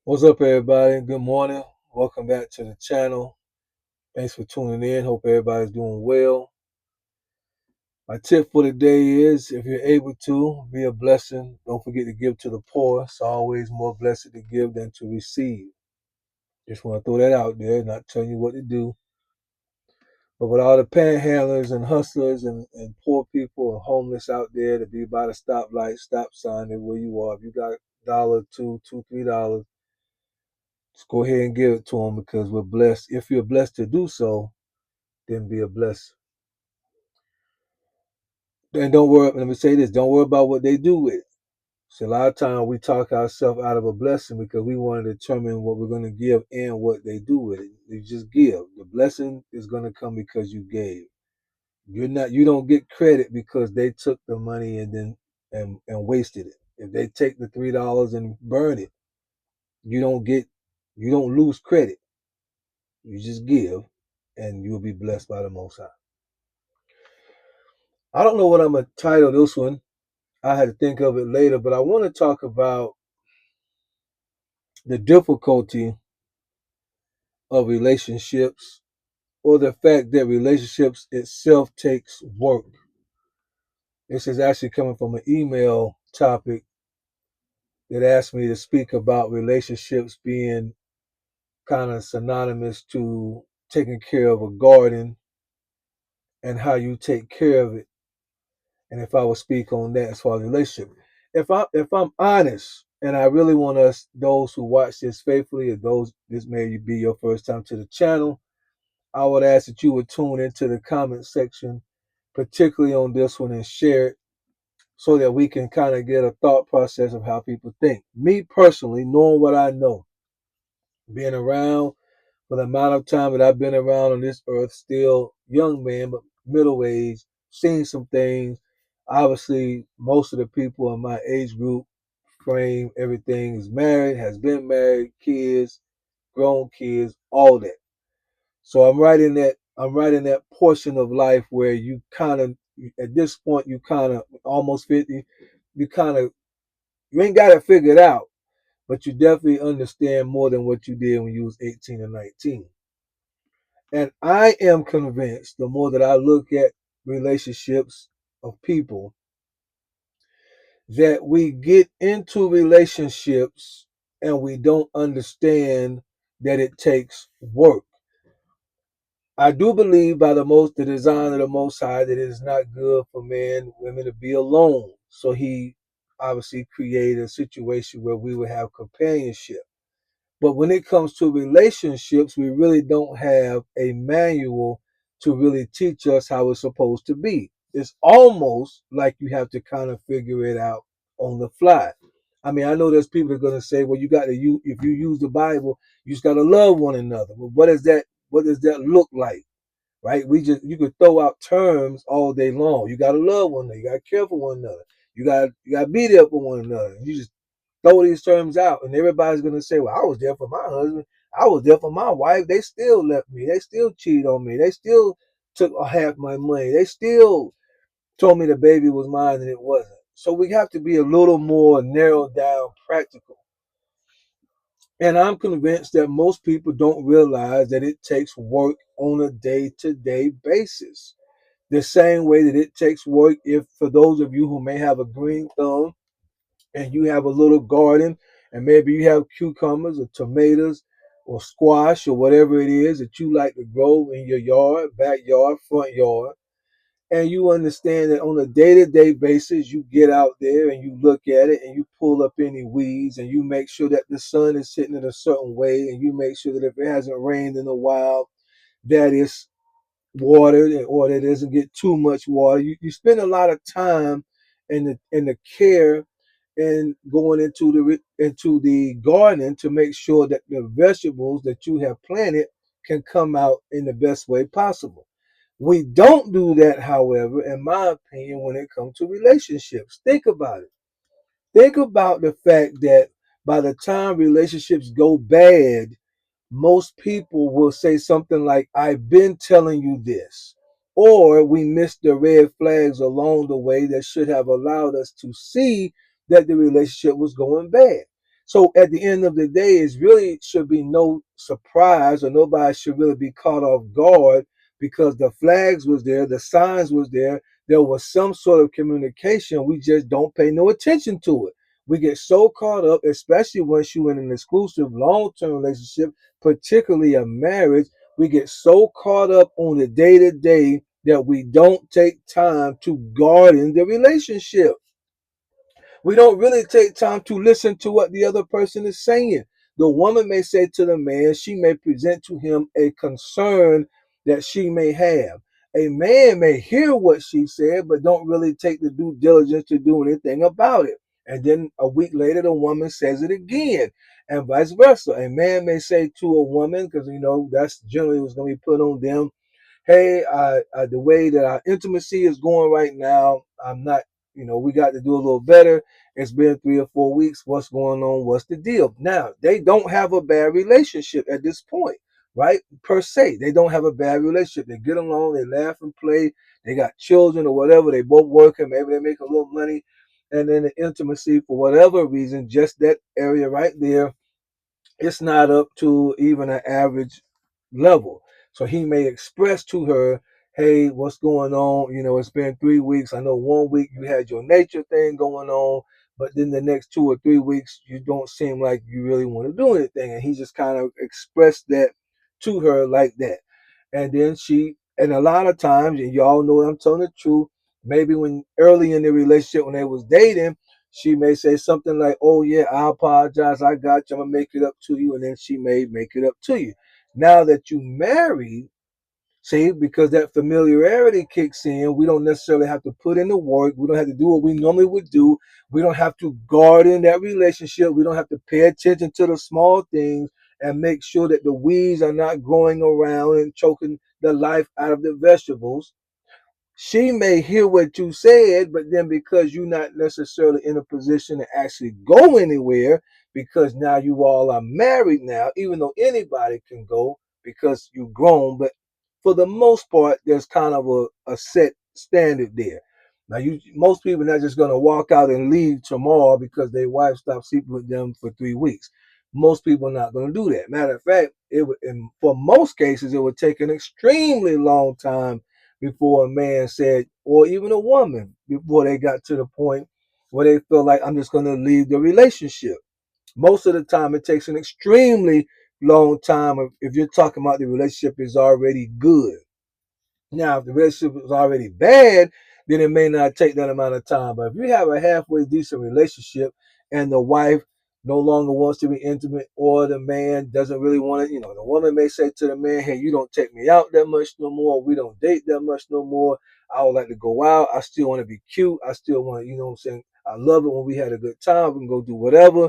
What's up, everybody? Good morning. Welcome back to the channel. Thanks for tuning in. Hope everybody's doing well. My tip for the day is if you're able to, be a blessing. Don't forget to give to the poor. It's always more blessed to give than to receive. Just want to throw that out there, not telling you what to do. But with all the panhandlers and hustlers and poor people and homeless out there to be by the stoplight, stop sign, where you are. If you got a dollar, two, $3, just go ahead and give it to them because we're blessed. If you're blessed to do so, then be a blessing. And don't worry, let me say this, don't worry about what they do with it. So a lot of times we talk ourselves out of a blessing because we want to determine what we're going to give and what they do with it. You just give. The blessing is going to come because you gave. You don't get credit because they took the money and then and wasted it. If they take the $3 and burn it, you don't get you don't lose credit. You just give and you'll be blessed by the Most High. I don't know what I'm gonna title this one. I had to think of it later, but I want to talk about the difficulty of relationships or the fact that relationships itself takes work. This is actually coming from an email topic that asked me to speak about relationships being kind of synonymous to taking care of a garden and how you take care of it. And if I would speak on that as far as relationship, if I'm honest, and I really want us those who watch this faithfully, or those this may be your first time to the channel, I would ask that you would tune into the comment section, particularly on this one, and share it so that we can kind of get a thought process of how people think. Me personally, knowing what I know, being around for the amount of time that I've been around on this earth, still young man, but middle age, seen some things. Obviously, most of the people in my age group frame, everything is married, has been married, kids, grown kids, all that. So I'm right in that portion of life where you kind of at this point you kind of almost 50, you kind of you ain't got it figured out, but you definitely understand more than what you did when you was 18 or 19. And I am convinced the more that I look at relationships of people that we get into relationships and we don't understand that it takes work. I do believe by the design of the Most High that it is not good for men and women to be alone. So he obviously created a situation where we would have companionship. But when it comes to relationships, we really don't have a manual to really teach us how it's supposed to be. It's almost like you have to kind of figure it out on the fly. I mean, I know there's people that are going to say, well, you got to use, if you use the Bible, you just got to love one another. Well, what is that? What does that look like? Right? You could throw out terms all day long. You got to love one another. You got to care for one another. You got to be there for one another. You just throw these terms out, and everybody's gonna say, "Well, I was there for my husband. I was there for my wife. They still left me. They still cheated on me. They still took half my money. They still told me the baby was mine and it wasn't." So we have to be a little more narrowed down, practical. And I'm convinced that most people don't realize that it takes work on a day-to-day basis. The same way that it takes work if for those of you who may have a green thumb and you have a little garden and maybe you have cucumbers or tomatoes or squash or whatever it is that you like to grow in your yard, backyard, front yard, and you understand that on a day-to-day basis you get out there and you look at it and you pull up any weeds and you make sure that the sun is hitting it a certain way and you make sure that if it hasn't rained in a while that it's watered or that it doesn't get too much water. You spend a lot of time in the care and going into the garden to make sure that the vegetables that you have planted can come out in the best way possible. We don't do that, however, in my opinion, when it comes to relationships. Think about it. Think about the fact that by the time relationships go bad, most people will say something like, I've been telling you this. Or we missed the red flags along the way that should have allowed us to see that the relationship was going bad. So at the end of the day, it really should be no surprise, or nobody should really be caught off guard, because the flags was there, the signs was there. There was some sort of communication. We just don't pay no attention to it. We get so caught up, especially once you're in an exclusive long-term relationship, particularly a marriage. We get so caught up on the day to day that we don't take time to guard in the relationship. We don't really take time to listen to what the other person is saying. The woman may say to the man, she may present to him a concern that she may have. A man may hear what she said, but don't really take the due diligence to do anything about it. And then a week later, the woman says it again, and vice versa. A man may say to a woman, because that's generally what's going to be put on them, hey, the way that our intimacy is going right now, I'm not, we got to do a little better. It's been 3 or 4 weeks. What's going on? What's the deal? Now, they don't have a bad relationship at this point, right? Per se, they don't have a bad relationship. They get along, they laugh and play, they got children or whatever, they both working, maybe they make a little money. And then the intimacy, for whatever reason, just that area right there, it's not up to even an average level. So he may express to her, hey, what's going on? It's been 3 weeks. I know one week you had your nature thing going on, but then the next 2 or 3 weeks, you don't seem like you really want to do anything. And he just kind of expressed that to her like that. And then and a lot of times, and y'all know I'm telling the truth, maybe when early in the relationship, when they was dating, she may say something like, oh yeah, I apologize, I got you, I'm gonna make it up to you, and then she may make it up to you. Now that you married, see, because that familiarity kicks in, we don't necessarily have to put in the work, we don't have to do what we normally would do, we don't have to guard in that relationship, we don't have to pay attention to the small things and make sure that the weeds are not growing around and choking the life out of the vegetables. She may hear what you said, but then because you're not necessarily in a position to actually go anywhere, because now you all are married now, even though anybody can go because you've grown, but for the most part, there's kind of a set standard there. Now, most people are not just going to walk out and leave tomorrow because their wife stopped sleeping with them for 3 weeks. Most people are not going to do that. Matter of fact, for most cases, it would take an extremely long time before a man said, or even a woman, before they got to the point where they feel like, I'm just going to leave the relationship. Most of the time, it takes an extremely long time if you're talking about the relationship is already good. Now, if the relationship is already bad, then it may not take that amount of time. But if you have a halfway decent relationship and the wife no longer wants to be intimate, or the man doesn't really want to, the woman may say to the man, hey, you don't take me out that much no more. We don't date that much no more. I would like to go out. I still want to be cute. I still want to, you know what I'm saying? I love it when we had a good time. We can go do whatever.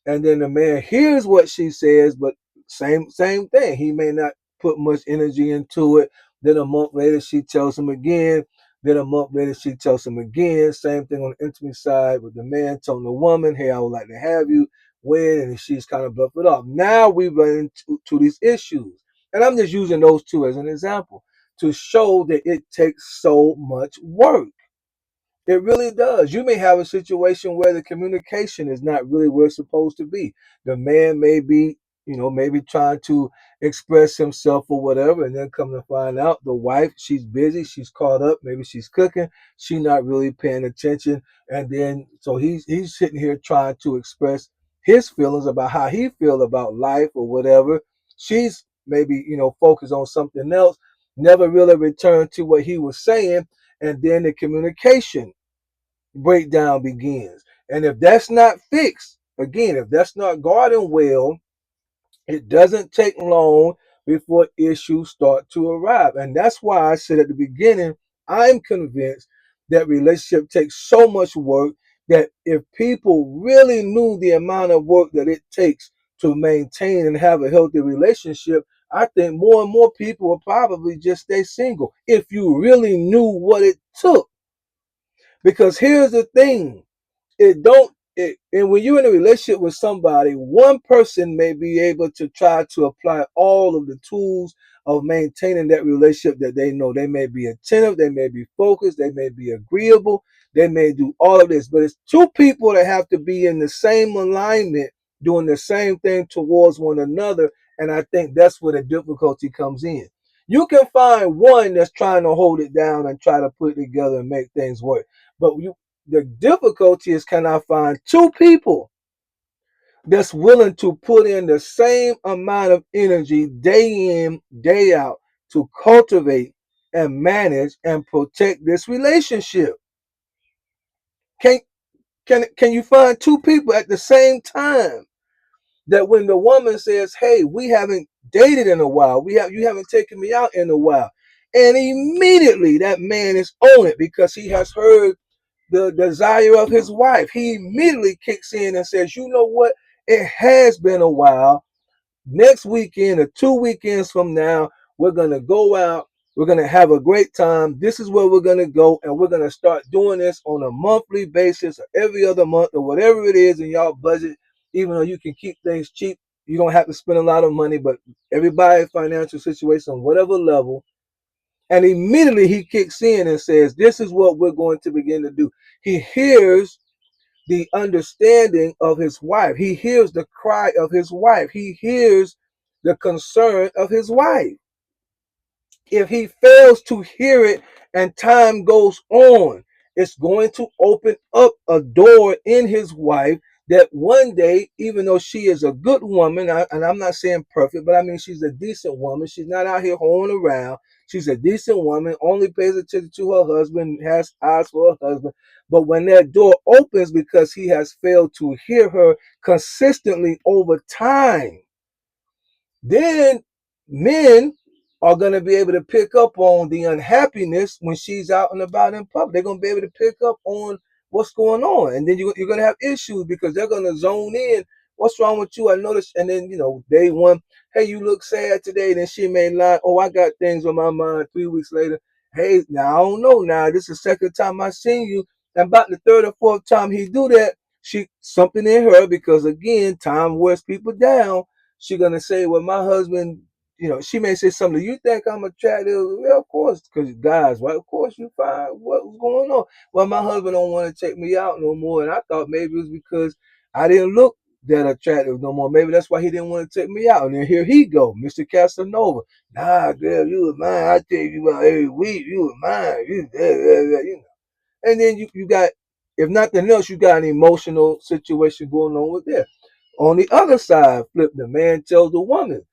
And then the man hears what she says, but same thing. He may not put much energy into it. Then a month later, she tells him again. Then a month later, she tells him again. Same thing on the intimate side with the man telling the woman, hey, I would like to have you. When? And she's kind of bluff it off. Now we run into these issues. And I'm just using those two as an example to show that it takes so much work. It really does. You may have a situation where the communication is not really where it's supposed to be. The man may be, maybe trying to express himself or whatever, and then come to find out the wife, she's busy, she's caught up, maybe she's cooking, she's not really paying attention, and then so he's sitting here trying to express his feelings about how he feel about life or whatever. She's maybe focused on something else, never really returned to what he was saying, and then the communication breakdown begins. And if that's not fixed, again, if that's not guarded well, it doesn't take long before issues start to arrive. And that's why I said at the beginning, I'm convinced that relationship takes so much work that if people really knew the amount of work that it takes to maintain and have a healthy relationship, I think more and more people will probably just stay single if you really knew what it took. Because here's the thing, and when you're in a relationship with somebody, one person may be able to try to apply all of the tools of maintaining that relationship that they know. They may be attentive, they may be focused, they may be agreeable, they may do all of this, but it's two people that have to be in the same alignment doing the same thing towards one another. And I think that's where the difficulty comes in. You can find one that's trying to hold it down and try to put it together and make things work. But the difficulty is, can I find two people that's willing to put in the same amount of energy day in, day out to cultivate and manage and protect this relationship? Can can you find two people at the same time that when the woman says, "Hey, we haven't dated in a while. You haven't taken me out in a while," and immediately that man is on it because he has heard the desire of his wife. He immediately kicks in and says, "You know what? It has been a while. Next weekend or 2 weekends from now, we're going to go out. We're going to have a great time. This is where we're going to go. And we're going to start doing this on a monthly basis or every other month or whatever it is in y'all budget. Even though you can keep things cheap, you don't have to spend a lot of money, but everybody's financial situation on whatever level." And immediately he kicks in and says, "This is what we're going to begin to do." He hears the understanding of his wife. He hears the cry of his wife. He hears the concern of his wife. If he fails to hear it and time goes on, it's going to open up a door in his wife that one day, even though she is a good woman, and I'm not saying perfect, but I mean she's a decent woman. She's not out here hoeing around. She's a decent woman, only pays attention to her husband, has eyes for her husband. But when that door opens because he has failed to hear her consistently over time, then men are going to be able to pick up on the unhappiness when she's out and about in public. They're going to be able to pick up on what's going on. And then you're going to have issues because they're going to zone in. What's wrong with you? I noticed. And then, day one, "Hey, you look sad today." Then she may lie, "Oh, I got things on my mind." 3 weeks later, "Hey, now I don't know. Now this is the second time I seen you." And about the third or fourth time he do that, she something in her, because again, time wears people down. She gonna say, "Well, my husband," she may say something. "You think I'm attractive?" "Yeah, of course, because guys, right? Of course you find what's going on." "Well, my husband don't want to take me out no more." And I thought maybe it was because I didn't look that attractive no more. Maybe that's why he didn't want to take me out. And then here he go, Mr. Casanova. "Nah, girl, you were mine. I take you out every week. You were mine. You." And then you got, if nothing else, you got an emotional situation going on with there. On the other side, flip, the man tells the woman,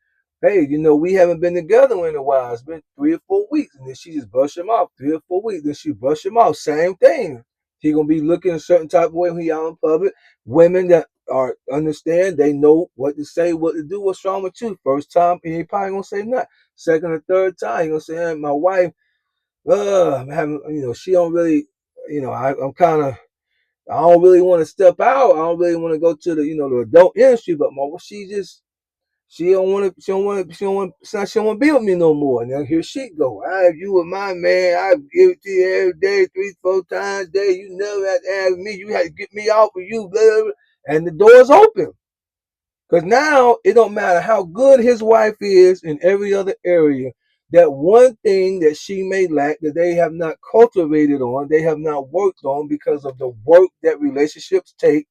"Hey, we haven't been together in a while. It's been 3 or 4 weeks." And then she just brush him off. 3 or 4 weeks. Then she brush him off. Same thing. He gonna be looking a certain type of way when he out in public. Women that are understand, they know what to say, what to do. "What's wrong with you?" First time, he ain't probably gonna say nothing. Second or third time, he gonna say, "Hey, my wife, I'm having, she don't really, I'm kind of, I don't really want to step out. I don't really want to go to the adult industry, but she don't want to be with me no more." And then here she go, "You were my man. I give it to you every day, 3, 4 times a day. You never had to ask me. You had to get me out for you, blah, blah, blah." And the door's open. Because now it don't matter how good his wife is in every other area. That one thing that she may lack, that they have not cultivated on, they have not worked on because of the work that relationships take.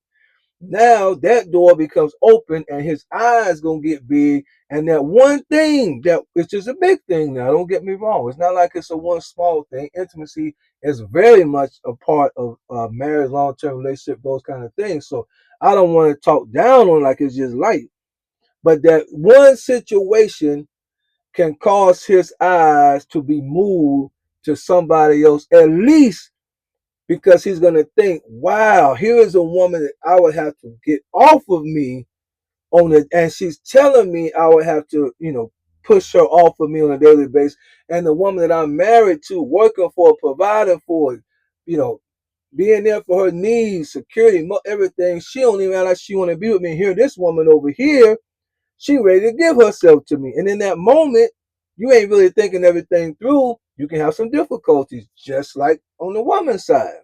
Now that door becomes open and his eyes gonna get big. And that one thing that it's just a big thing now. Don't get me wrong. It's not like it's a one small thing. Intimacy is very much a part of marriage, long-term relationship, those kind of things. So I don't want to talk down on like it's just light. But that one situation can cause his eyes to be moved to somebody else, at least because he's going to think, "Wow, here is a woman that I would have to get off of me on it. And she's telling me I would have to, push her off of me on a daily basis. And the woman that I'm married to, working for, providing for, you know, being there for her needs, security, everything. She don't even realize she want to be with me. Here, this woman over here, she ready to give herself to me. And in that moment, you ain't really thinking everything through. You can have some difficulties, just like on the woman's side.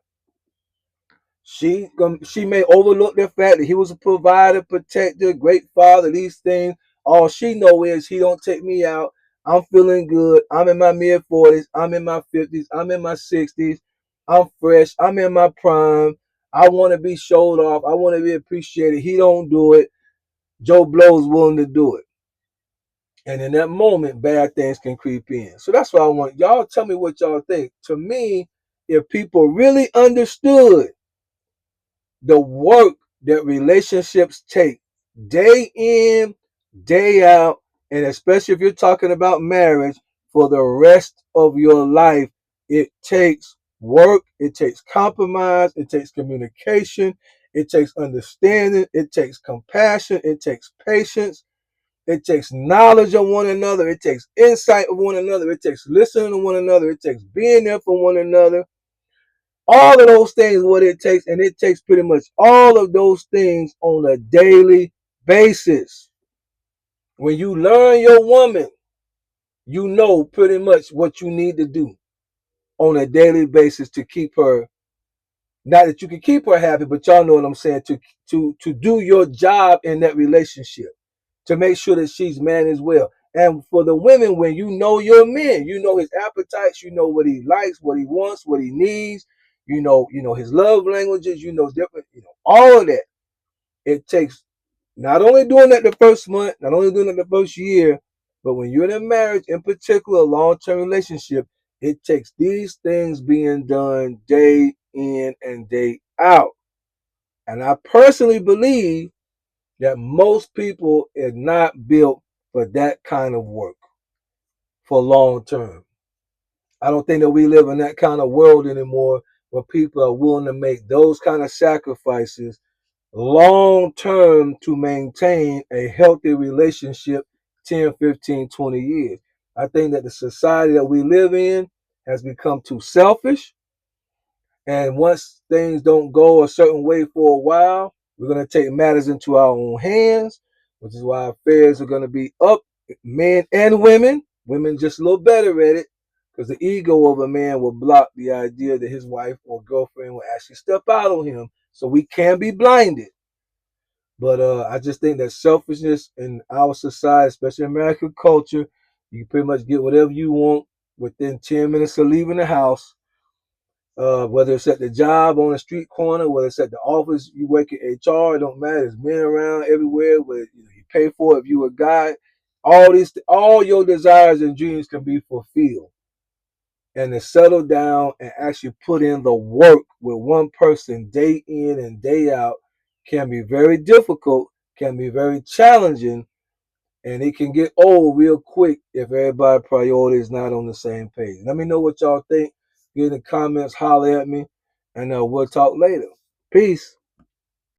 She may overlook the fact that he was a provider, protector, great father, these things. All she know is he don't take me out. I'm feeling good. I'm in my mid 40s. I'm in my 50s. I'm in my 60s. I'm fresh. I'm in my prime. I want to be showed off. I want to be appreciated. He don't do it. Joe Blow's willing to do it. And in that moment, bad things can creep in. So that's what I want. Y'all tell me what y'all think. To me, if people really understood the work that relationships take day in, day out, and especially if you're talking about marriage for the rest of your life, it takes work, it takes compromise, it takes communication, it takes understanding, it takes compassion, it takes patience, it takes knowledge of one another, it takes insight of one another, it takes listening to one another, it takes being there for one another. All of those things what it takes, and it takes pretty much all of those things on a daily basis. When you learn your woman, you know pretty much what you need to do on a daily basis to keep her, not that you can keep her happy, but y'all know what I'm saying, to do your job in that relationship, to make sure that she's man as well. And for the women, when you know your man, you know his appetites, you know what he likes, what he wants, what he needs, you know his love languages, you know different, all of that. It takes not only doing that the first month, not only doing it the first year, but when you're in a marriage, in particular, a long-term relationship, it takes these things being done day in and day out. And I personally believe that most people are not built for that kind of work for long term. I don't think that we live in that kind of world anymore where people are willing to make those kind of sacrifices long term to maintain a healthy relationship 10, 15, 20 years. I think that the society that we live in has become too selfish. And once things don't go a certain way for a while, we're going to take matters into our own hands, which is why affairs are going to be up, men and women. Women just a little better at it because the ego of a man will block the idea that his wife or girlfriend will actually step out on him. So we can be blinded. But I just think that selfishness in our society, especially American culture, you can pretty much get whatever you want within 10 minutes of leaving the house. Whether it's at the job on the street corner, whether it's at the office, you work at HR, it don't matter. There's men around everywhere. Where you pay for it if you a guy. All your desires and dreams can be fulfilled. And to settle down and actually put in the work with one person day in and day out can be very difficult, can be very challenging, and it can get old real quick if everybody's priority is not on the same page. Let me know what y'all think. Get in the comments, holler at me, and we'll talk later. Peace.